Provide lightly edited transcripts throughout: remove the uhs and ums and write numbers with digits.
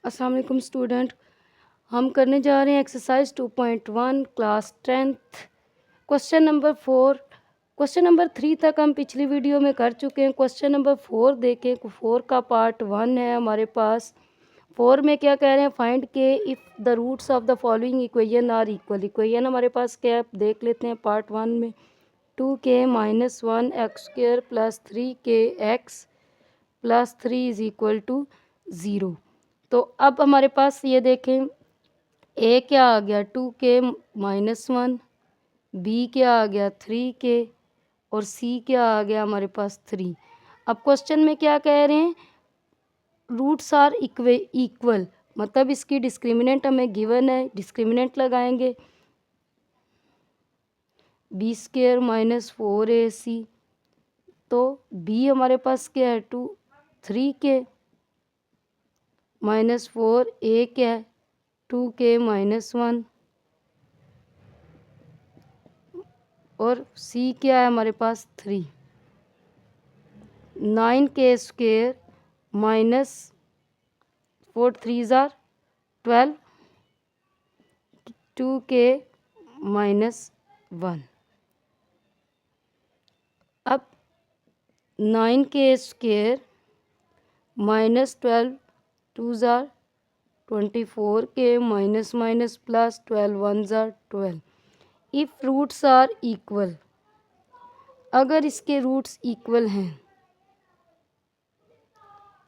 अस्सलाम वालेकुम स्टूडेंट। हम करने जा रहे हैं exercise 2.1 class 10th question number 4। Question number 3 तक हम पिछली वीडियो में कर चुके हैं। क्वेश्चन नंबर 4 देखें। 4 का पार्ट 1 है हमारे पास। 4 में क्या कह रहे हैं, फाइंड के if the roots of the following equation are equal. Equation हमारे पास क्या है देख लेते हैं। पार्ट 1 में 2k - 1 x² + 3k x + 3 is equal to 0। तो अब हमारे पास ये देखें, ए क्या आ गया 2k - 1, बी क्या आ गया 3k और सी क्या आ गया हमारे पास 3। अब क्वेश्चन में क्या कह रहे हैं, रूट्स आर इक्वल, मतलब इसकी डिस्क्रिमिनेंट हमें गिवन है। डिस्क्रिमिनेंट लगाएंगे b² - 4ac, तो b हमारे पास क्या है 3k -4, a क्या है 2k - 1 और c क्या है हमारे पास 3। 9k² - 4 3s are 12, 2k - 1। अब 9k² -12 2s are 24k - +12 1s are 12। If roots are equal, अगर इसके रूट्स इक्वल हैं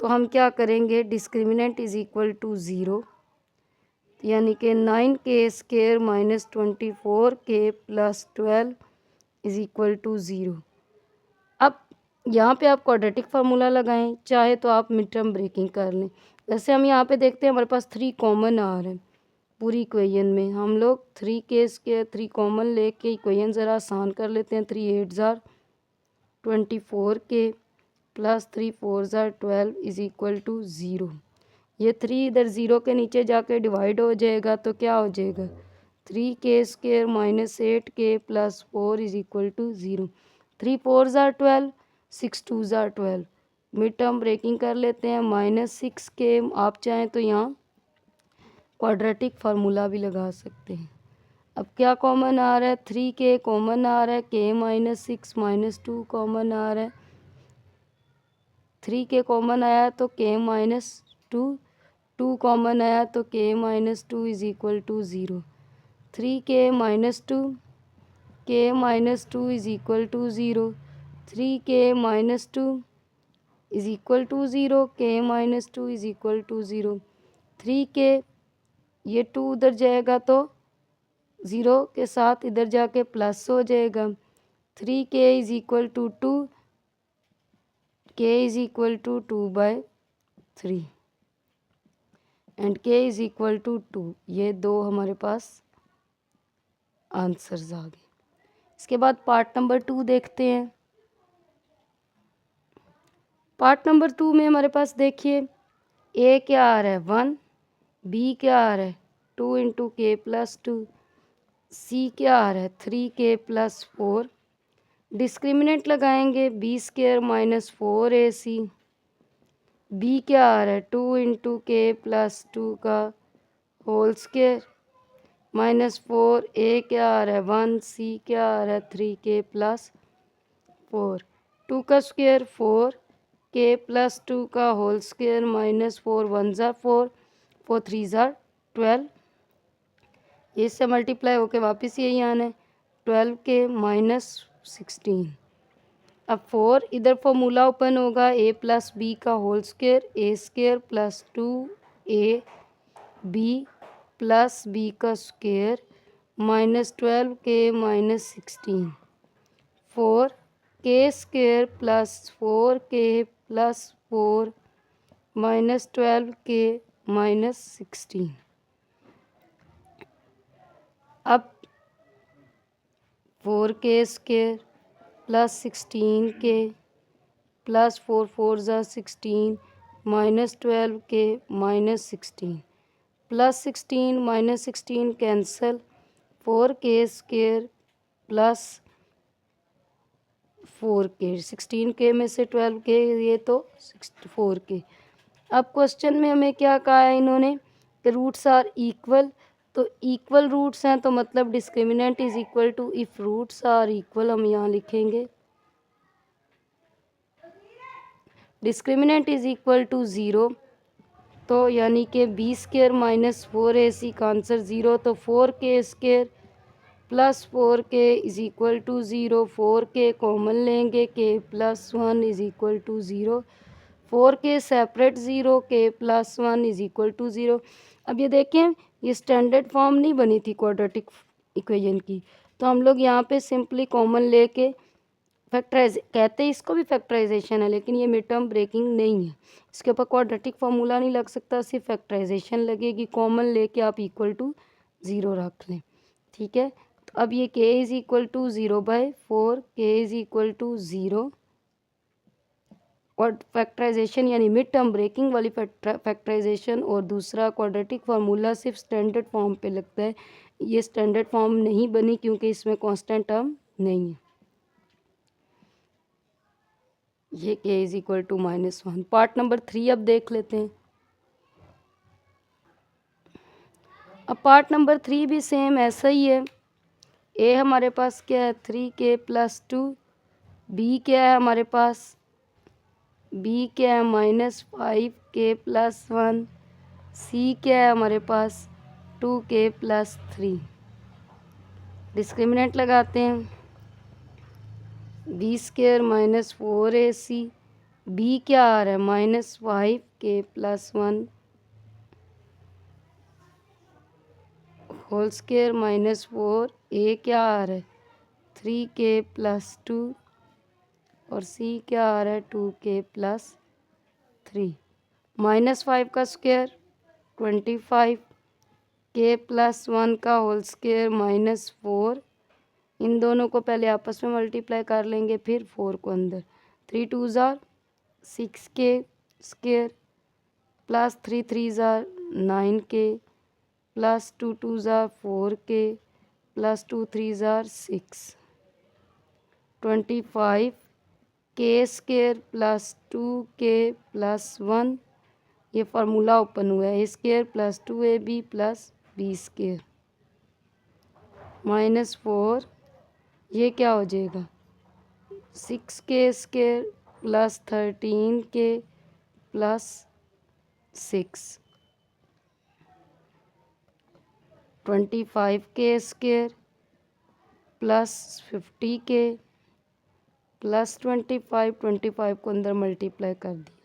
तो हम क्या करेंगे, डिस्क्रिमिनेंट इज़ इक्वल टू 0, यानी कि 9k² - 24k + 12 is equal to 0। अब यहाँ पे आप क्वाड्रेटिक फार्मूला लगाएं, चाहे तो आप मिड टर्म ब्रेकिंग कर लें। जैसे हम यहाँ पे देखते हैं हमारे पास 3 कॉमन आ रहे हैं पूरी इक्वेशन में। हम लोग 3k² 3 कॉमन लेके इक्वेशन ज़रा आसान कर लेते हैं। 3 8s are 24k + 3 4s are 12 is equal to 0। ये 3 इधर 0 के नीचे जाके डिवाइड हो जाएगा तो क्या हो जाएगा 3k² - 8k + 4 is equal to 0। 3 4s are 12, 6 2s are 12। Mid term breaking कर लेते हैं। -6k, आप चाहें तो यहाँ क्वाड्रेटिक फार्मूला भी लगा सकते हैं। अब क्या कॉमन आ रहा है, 3k कॉमन आ रहा है, k - 6 - 2 कॉमन आ रहा है। 3k कॉमन आया तो k - 2, 2 कॉमन आया तो k - 2 is equal to 0। 3k - 2, k - 2 is equal to 0। 3k - 2 is equal to 0, k - 2 is equal to 0। 3k, ये 2 उधर जाएगा तो 0 के साथ इधर जाके प्लस हो जाएगा। 3k is equal to 2, k is equal to 2/3 and k is equal to 2। ये दो हमारे पास आंसर्स आ गए। इसके बाद पार्ट नंबर 2 देखते हैं। पार्ट नंबर 2 में हमारे पास देखिए, a क्या आ रहा है 1, b क्या आ रहा है 2 × k + 2, c क्या आ रहा है 3k + 4। डिस्क्रिमिनेंट लगाएंगे b² - 4ac, b क्या आ रहा है 2 × k + 2 का होल स्क्वायर -4, a क्या आ रहा है 1, c क्या आ रहा है 3k + 4। 2 का स्क्वायर 4, k + 2 का whole square -4 1s are 4, 4 3s are 12। इससे मल्टीप्लाई होके वापस यही आना है 12k - 16। अब 4 इधर फॉर्मूला ओपन होगा, a + b का whole square, a² + 2ab + b का square -12k - 16। 4 k² + 4k + 4 -12k - 16। अब 4k² + 16k + 4 4s are 16 -12k - 16 + 16 - 16 cancel, 4k² + 4k, 16k में से 12k ये तो 4k अब क्वेश्चन में हमें क्या कहा है इन्होंने कि रूट्स आर इक्वल, तो इक्वल रूट्स हैं तो मतलब discriminant is equal to, if roots are equal हम यहाँ लिखेंगे डिस्क्रिमिनेंट इज इक्वल टू 0, तो यानी कि बी स्केयर माइनस 4ac का आंसर 0, तो 4k square plus 4k is equal to 0, 4k common लेंगे, k plus 1 is equal to 0, 4k separate 0, k plus 1 is equal to 0। अब ये देखें ये स्टैंडर्ड फॉर्म नहीं बनी थी क्वाड्रेटिक इक्वेशन की, तो हम लोग यहाँ पे सिंपली कॉमन लेके फैक्टराइज कहते हैं, इसको भी फैक्टराइजेशन है लेकिन ये मिड टर्म ब्रेकिंग नहीं है, इसके ऊपर क्वाड्रेटिक फार्मूला नहीं लग सकता, सिर्फ फैक्टराइजेशन लगेगी। कॉमन लेके आप इक्वल टू 0 रख लें, ठीक है। तो अब ये k is equal to 0/4, k is equal to 0, और फैक्टराइजेशन यानी मिड टर्म ब्रेकिंग वाली फैक्टराइजेशन, और दूसरा क्वाड्रेटिक फार्मूला सिर्फ स्टैंडर्ड फॉर्म पे लगता है, ये स्टैंडर्ड फॉर्म नहीं बनी क्योंकि इसमें कांस्टेंट टर्म नहीं है। ये k is equal to -1। Part number 3 अब देख लेते हैं। अब पार्ट नंबर 3 भी सेम ऐसा ही है। ए हमारे पास क्या है 3k प्लस 2, बी क्या है हमारे पास, बी क्या है -5k प्लस 1, सी क्या है हमारे पास 2k प्लस 3। डिस्क्रिमिनेंट लगाते हैं, बी स्केयर -4ac, बी क्या आ रहा है -5k plus 1 whole square -4, a क्या आ रहा है 3k प्लस 2, और सी क्या आ रहा है 2k प्लस 3। -5 का स्क्वायर 25, k प्लस 1 का होल स्क्वायर -4, इन दोनों को पहले आपस में मल्टीप्लाई कर लेंगे, फिर 4 को अंदर, 3 2 ज़ार 6k स्क्वायर प्लस 3 3 ज़ार 9k प्लस 2 2 ज़ार 4k प्लस 2 3 ज़ार 6, 25 k square plus 2k plus 1, ये फार्मूला ओपन हुआ है, A square plus 2ab plus B square -4, ये क्या हो जाएगा 6k square plus 13k plus 6, 25k square plus 50k plus 25 को अंदर मल्टीप्लाई कर दिया,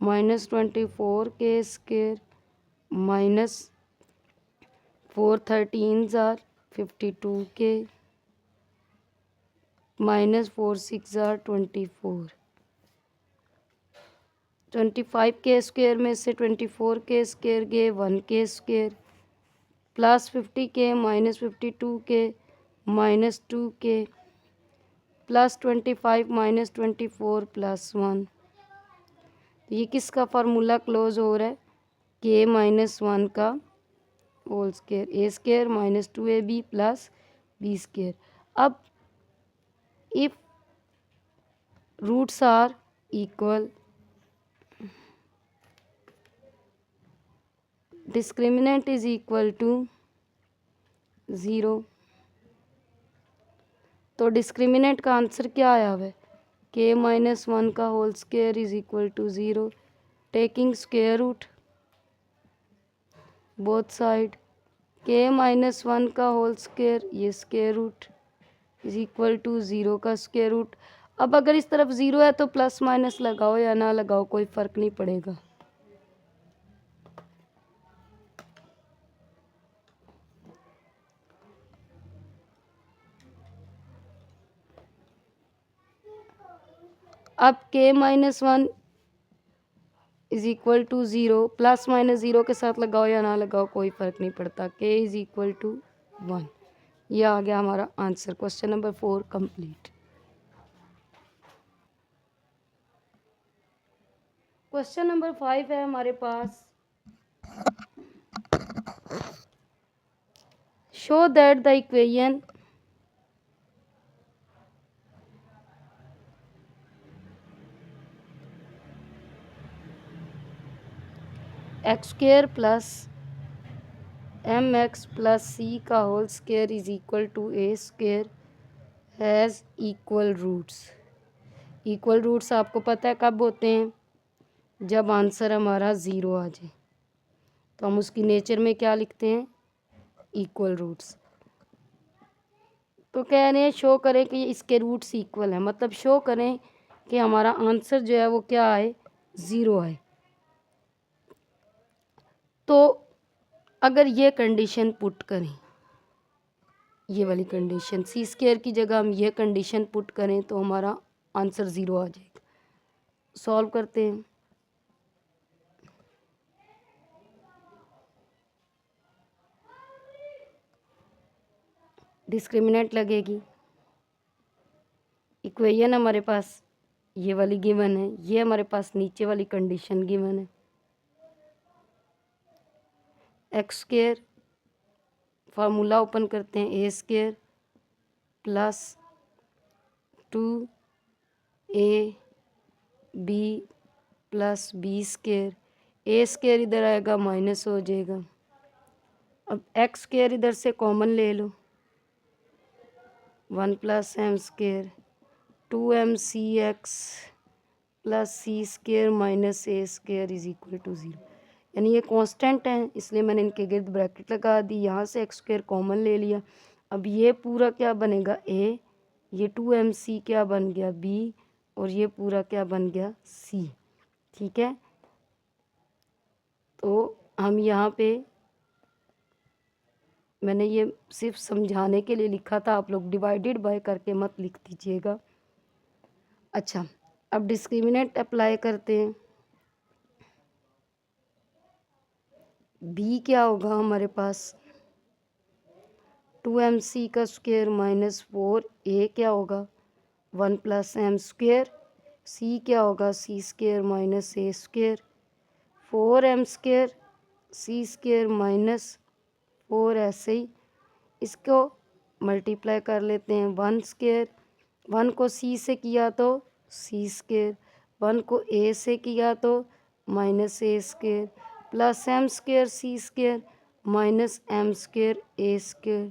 -24k स्क्वायर माइनस 4 13 ज़ार 52k -4 6 ज़ार 24, 25k स्क्वायर में से 24k स्क्वायर गए 1k square plus 50k -52k -2k plus 25 -24 plus 1, तो ये किसका फार्मूला क्लोज हो रहा है k -1 का होल स्क्वायर, ए square -2ab plus B square. अब if roots are equal, discriminant is equal to 0, तो डिस्क्रिमिनेंट का आंसर क्या आया हुआ है k -1 का whole square is equal to 0, taking square root both side, k -1 का होल स्क्वायर ये square root is equal to 0 का स्क्वायर रूट। अब अगर इस तरफ 0 है तो प्लस माइनस लगाओ या ना लगाओ कोई फ़र्क नहीं पड़ेगा। अब k -1 is equal to 0, plus minus 0 के साथ लगाओ या ना लगाओ कोई फ़र्क नहीं पड़ता, k इज इक्वल टू 1। यह आ गया हमारा answer, question number 4 complete. Question number 5 है हमारे पास, show that the equation X square plus M X plus सी का whole square is equal to A square has equal roots. Equal roots आपको पता है कब होते हैं? जब आंसर हमारा ज़ीरो आ जाए तो हम उसकी नेचर में क्या लिखते हैं? Equal roots. तो कह रहे हैं शो करें कि इसके रूट्स इक्वल हैं, मतलब शो करें कि हमारा आंसर जो है वो क्या आए? ज़ीरो आए। तो अगर ये कंडीशन पुट करें, ये वाली कंडीशन सी स्क्वायर की जगह हम ये कंडीशन पुट करें तो हमारा आंसर ज़ीरो आ जाएगा। सॉल्व करते हैं। डिस्क्रिमिनेंट लगेगी, इक्वेशन हमारे पास ये वाली गिवन है, ये हमारे पास नीचे वाली कंडीशन गिवन है। एक्स स्क्वायर फार्मूला ओपन करते हैं, A square plus 2ab plus B square, A square इधर आएगा माइनस हो जाएगा। अब एक्स स्क्वायर इधर से कॉमन ले लो, 1 plus M square 2mcx plus C square minus A square is equal to zero. यानी ये कांस्टेंट है, इसलिए मैंने इनके गिर्द ब्रैकेट लगा दी। यहाँ से एक्स स्क्वायर कॉमन ले लिया। अब ये पूरा क्या बनेगा? ए, ये 2mc क्या बन गया? बी, और ये पूरा क्या बन गया? सी। ठीक है, तो हम यहाँ पे, मैंने ये सिर्फ समझाने के लिए लिखा था, आप लोग डिवाइडेड बाय करके मत लिख दीजिएगा। अच्छा, अब डिस्क्रिमिनेंट अप्लाई करते हैं। बी क्या होगा हमारे पास? 2mc का स्क्वायर माइनस 4a क्या होगा? 1 प्लस एम स्क्वायर। सी क्या होगा? सी स्क्वायर माइनस ए square 4m square c square minus 4, ऐसे ही इसको मल्टीप्लाई कर लेते हैं। 1 स्क्वायर, 1 को सी से किया तो सी स्क्वायर, 1 को ए से किया तो माइनस ए square plus M square c square minus m square ए स्क्वायर।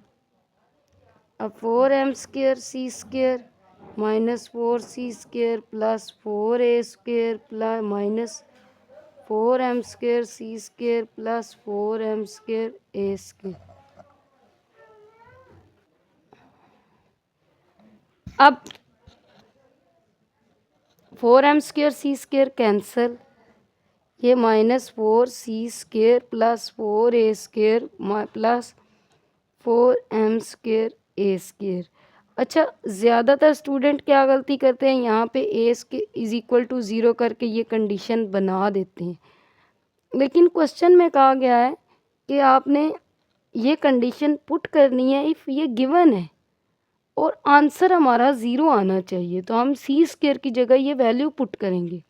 अब 4m square c square minus 4c square plus 4a square plus minus 4m square c square plus 4m square ए square. अब 4m square c square cancel, ये minus 4c square plus 4a square plus 4m square ए square. अच्छा, ज़्यादातर student क्या गलती करते हैं? यहाँ पे a is equal to zero करके ये कंडीशन बना देते हैं, लेकिन क्वेश्चन में कहा गया है कि आपने ये कंडीशन पुट करनी है इफ़ ये गिवन है और आंसर हमारा ज़ीरो आना चाहिए। तो हम सी स्क्वायर की जगह ये वैल्यू पुट करेंगे,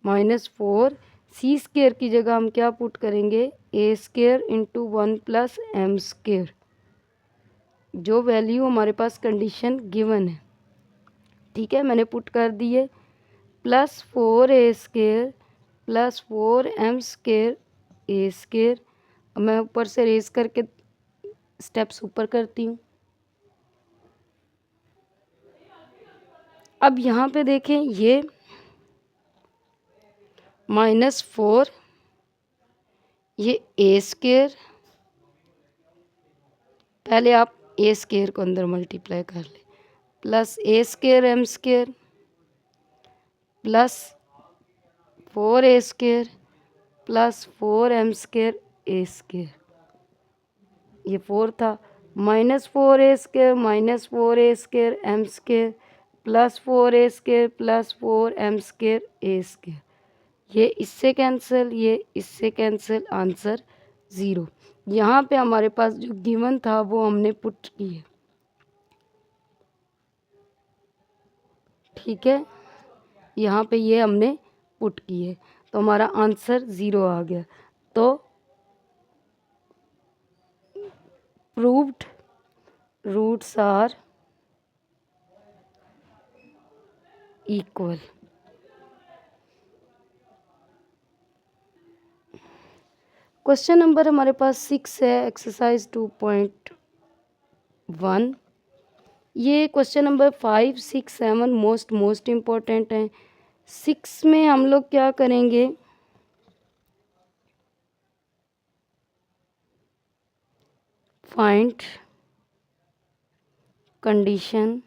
माइनस 4 सी स्क्वायर की जगह हम क्या पुट करेंगे? A square into 1 plus M square, जो वैल्यू हमारे पास कंडीशन गिवन है। ठीक है, मैंने पुट कर दिए, plus 4a square plus 4m square ए स्क्वायर। मैं ऊपर से रेज करके स्टेप्स ऊपर करती हूँ। अब यहाँ पे देखें, ये माइनस 4, ये ए स्क्वायर, पहले आप ए स्क्वायर को अंदर मल्टीप्लाई कर लें, plus a square m square plus 4a square plus 4m square A square, ये 4 था, minus 4a square minus 4a square m square plus 4a square plus 4m square ए square. ये इससे कैंसिल, ये इससे कैंसिल, आंसर ज़ीरो। यहाँ पे हमारे पास जो गिवन था वो हमने पुट किया। ठीक है, यहाँ पे ये हमने पुट किए तो हमारा आंसर ज़ीरो आ गया। तो proved roots are equal. Question number हमारे पास 6 है, एक्सरसाइज 2.1। ये क्वेश्चन नंबर 5, 6, 7 मोस्ट इम्पोर्टेंट हैं। 6 में हम लोग क्या करेंगे, find condition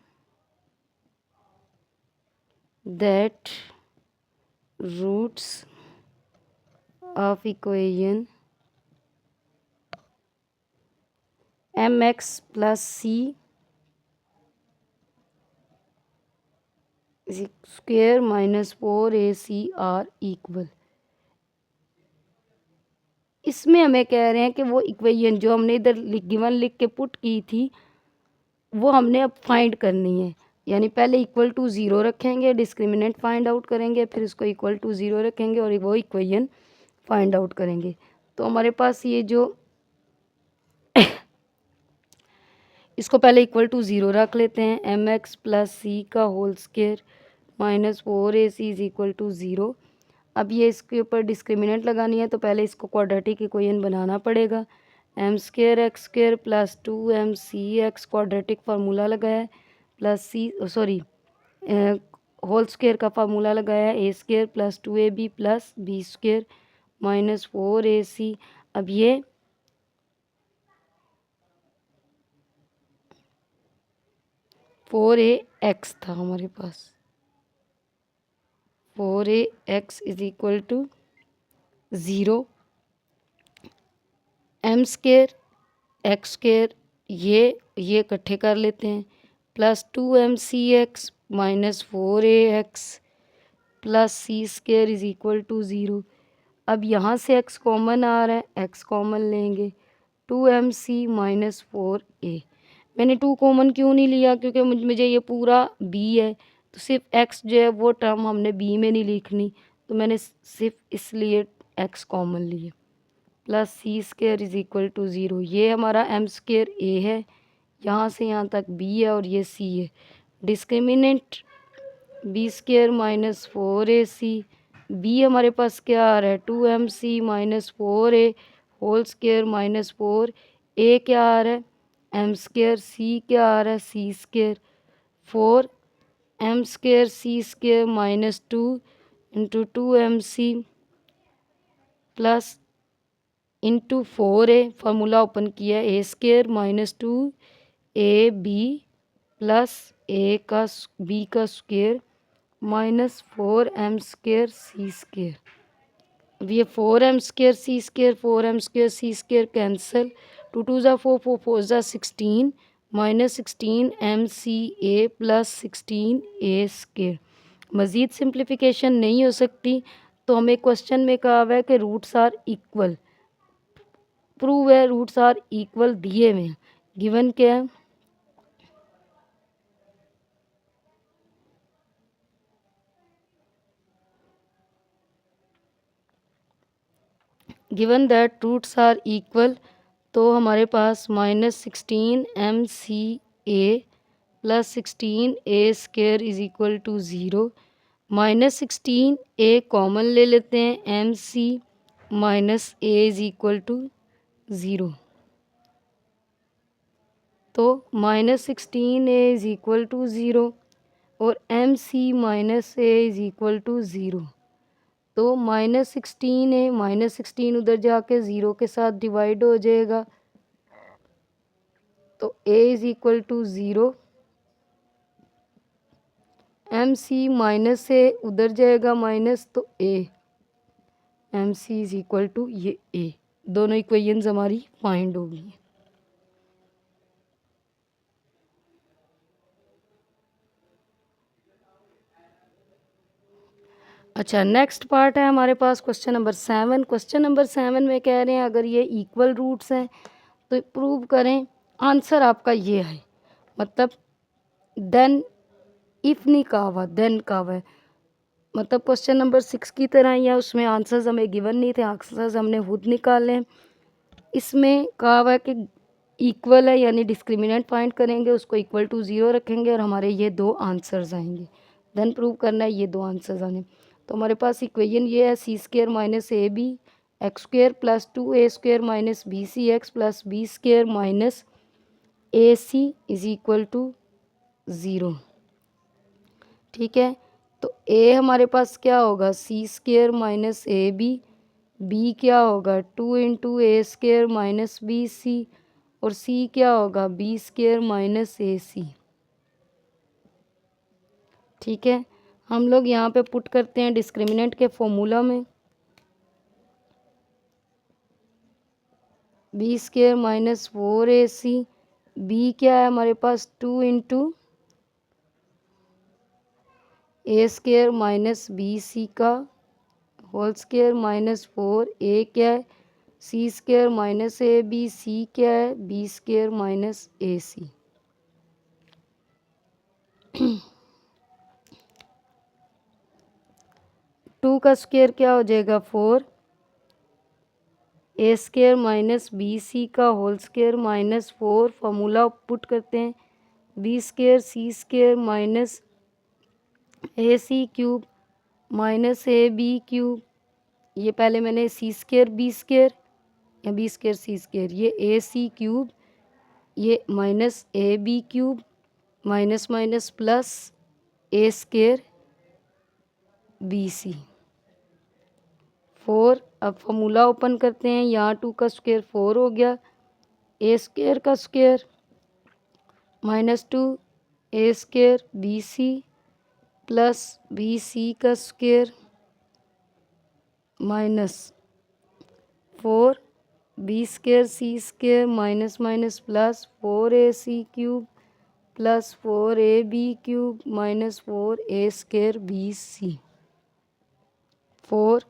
that roots of equation mx plus c square minus 4ac are equal. इसमें हमें कह रहे हैं कि वो इक्वेशन जो हमने इधर गिवन लिख के पुट की थी वो हमने अब फाइंड करनी है। यानी पहले इक्वल टू ज़ीरो रखेंगे, डिस्क्रिमिनेंट फाइंड आउट करेंगे, फिर उसको इक्वल टू ज़ीरो रखेंगे और वो इक्वेशन फाइंड आउट करेंगे। तो हमारे पास ये जो इसको पहले इक्वल टू ज़ीरो रख लेते हैं। एम एक्स प्लस सी का whole square minus 4ac is equal to zero. अब ये इसके ऊपर डिस्क्रिमिनेंट लगानी है तो पहले इसको क्वाड्रेटिक इक्वेशन बनाना पड़ेगा। M square x square plus 2mc(x) quadratic formula लगाया है, प्लस सी होल स्क्वेयर का फार्मूला लगाया है, a square plus 2ab plus b square minus 4ac। अब ये फोर ए एक्स था हमारे पास, 4ax is equal to zero. M square x square ये इकट्ठे कर लेते हैं, plus 2mc(x) minus 4ax plus c square is equal to zero. अब यहाँ से x कॉमन आ रहा है, x कॉमन लेंगे, 2mc माइनस 4a। मैंने 2 कॉमन क्यों नहीं लिया, क्योंकि मुझे ये पूरा b है तो सिर्फ x जो है वो टर्म हमने b में नहीं लिखनी, तो मैंने सिर्फ इसलिए x कॉमन लिए, plus c square is equal to zero. ये हमारा एम स्क्वेयर a है, यहाँ से यहाँ तक b है और ये c है। Discriminant b square minus 4ac, b हमारे पास क्या आ रहा है 2mc minus 4a whole square minus 4, a क्या आ रहा है एम स्क्वेयर, सी क्या आ रहा है c square 4m square c square minus 2 into 2mc plus into 4a, formula open किया, a square minus 2ab plus a का बी का square minus 4m square c square. अब ये 4m square c square 4m square c square cancel, 2 2 ज़ा 4 4 4 ज़ा 16 minus 16mca plus 16a square. मज़ीद simplification नहीं हो सकती तो हमें क्वेश्चन में कहा हुआ है कि रूट्स आर इक्वल, प्रूव है रूट्स आर इक्वल दिए हुए हैं। गिवन क्या है, given that roots are equal, तो हमारे पास minus 16mca plus 16a square is equal to zero. Minus 16a common ले लेते हैं, mc minus a is equal to zero, तो minus 16a is equal to zero और mc minus a is equal to zero. तो minus 16a minus 16 उधर जाके zero के साथ डिवाइड हो जाएगा, तो a is equal to zero, mc minus a उधर जाएगा माइनस, तो a mc is equal to ये a। दोनों इक्वेशंस हमारी फाइंड होगी। अच्छा, नेक्स्ट पार्ट है हमारे पास क्वेश्चन नंबर 7। क्वेश्चन नंबर 7 में कह रहे हैं अगर ये इक्वल रूट्स हैं तो प्रूव करें। आंसर आपका ये है, मतलब देन इफ़ नहीं कहा हुआ, देन कहा हुआ है, मतलब क्वेश्चन नंबर 6 की तरह ही है, उसमें आंसर्स हमें गिवन नहीं थे, आंसर्स हमने खुद निकाले हैं। इसमें कहा हुआ है कि इक्वल है, यानी डिस्क्रिमिनेंट फाइंड करेंगे, उसको इक्वल टू ज़ीरो रखेंगे और हमारे ये दो आंसर्स आएंगे। देन प्रूव करना है ये दो आंसर्स आने। तो हमारे पास इक्वेशन ये है c square minus a b x square plus 2a square minus bcx plus b square minus ac is equal to 0। ठीक है, तो a हमारे पास क्या होगा c square minus ab, b क्या होगा 2 into a square minus b सी, और c क्या होगा b स्क्वेयर माइनस ए सी। ठीक है, हम लोग यहाँ पे पुट करते हैं डिस्क्रिमिनेंट के फॉर्मूला में, B square minus 4ac, B क्या है हमारे पास 2 into a square minus b c का होल स्क्वेयर माइनस 4, ए क्या है c square minus a b, c क्या है b square minus a c. 2 का स्क्वेयर क्या हो जाएगा 4, a square minus b c का whole square minus 4, formula put करते हैं b square c square minus a c cube minus a b cube, ये पहले मैंने सी स्क्वेयर बी स्क्वेयर या बी स्क्वेयर सी स्क्वेयर, ये ए सी क्यूब, ये minus a b cube minus minus plus a square b c 4। अब formula open करते हैं, यहाँ 2 का स्क्वेयर 4 हो गया, ए स्क्वेयर का square minus 2 a square b c plus b c का square minus 4 b square c square minus minus plus 4 a c cube plus 4 a b cube minus 4 a square b c 4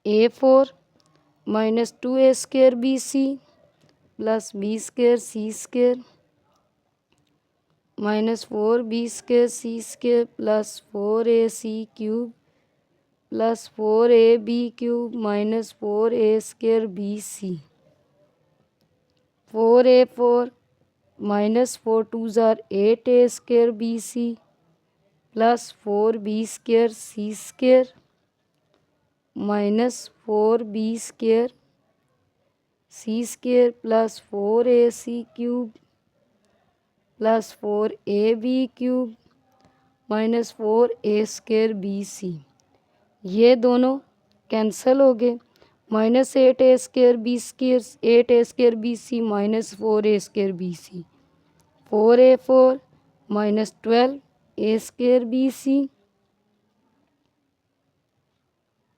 a 4 minus 2 a square b c plus b square c square minus 4 b square c square plus 4 a c cube plus 4 a b cube minus 4 a square b c 4 a 4 minus 4 two ज़ार 8 a square b c plus 4 b square c square minus 4 b square c square plus 4 a c cube plus 4 a b cube minus 4 a square b c, ये दोनों cancel हो गए, minus 8 a square b square 8 a square b c minus 4 a square b c 4 a 4 minus 12 a square b c.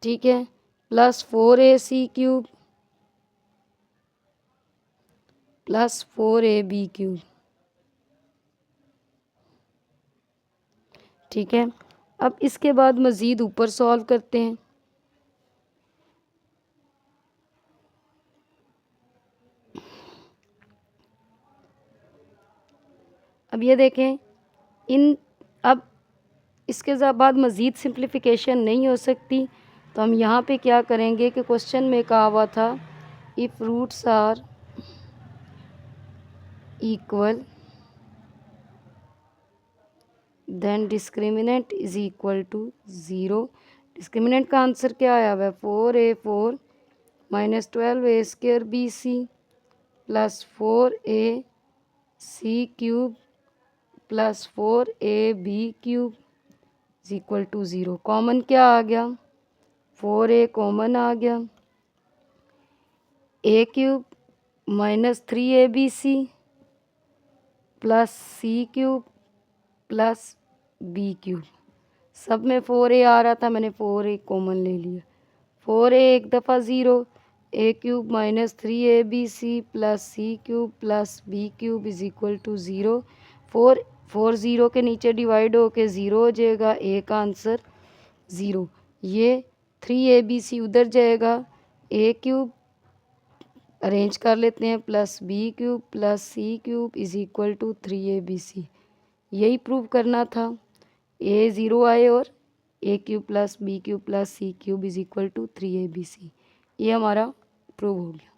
ठीक है, plus 4 a c cube plus 4 a b cube. ठीक है, अब इसके बाद मज़ीद ऊपर सॉल्व करते हैं। अब ये देखें अब इसके बाद मज़ीद सिंप्लीफिकेशन नहीं हो सकती, तो हम यहाँ पे क्या करेंगे कि क्वेश्चन में कहा हुआ था if roots are equal then discriminant is equal to 0। Discriminant का आंसर क्या आया हुआ है 4 a 4 minus 12 a square b c plus 4 a c cube plus 4 a b cube is equal to 0। Common क्या आ गया 4 ए कॉमन आ गया, a cube minus 3 a b c plus c cube plus b cube, सब में 4 ए आ रहा था, मैंने 4 ए कॉमन ले लिया, 4 ए एक दफ़ा 0, a cube minus 3 a b c plus c cube plus b cube is equal to 0। 4 0 के नीचे डिवाइड होके 0 हो जाएगा, ए का आंसर 0। ये 3 ए बी सी उधर जाएगा, ए क्यूब अरेंज कर लेते हैं plus b cube plus c cube is equal to 3 a b c. यही प्रूव करना था, ए 0 आए और a cube plus b cube plus c cube is equal to 3 a b c, ये हमारा प्रूव हो गया।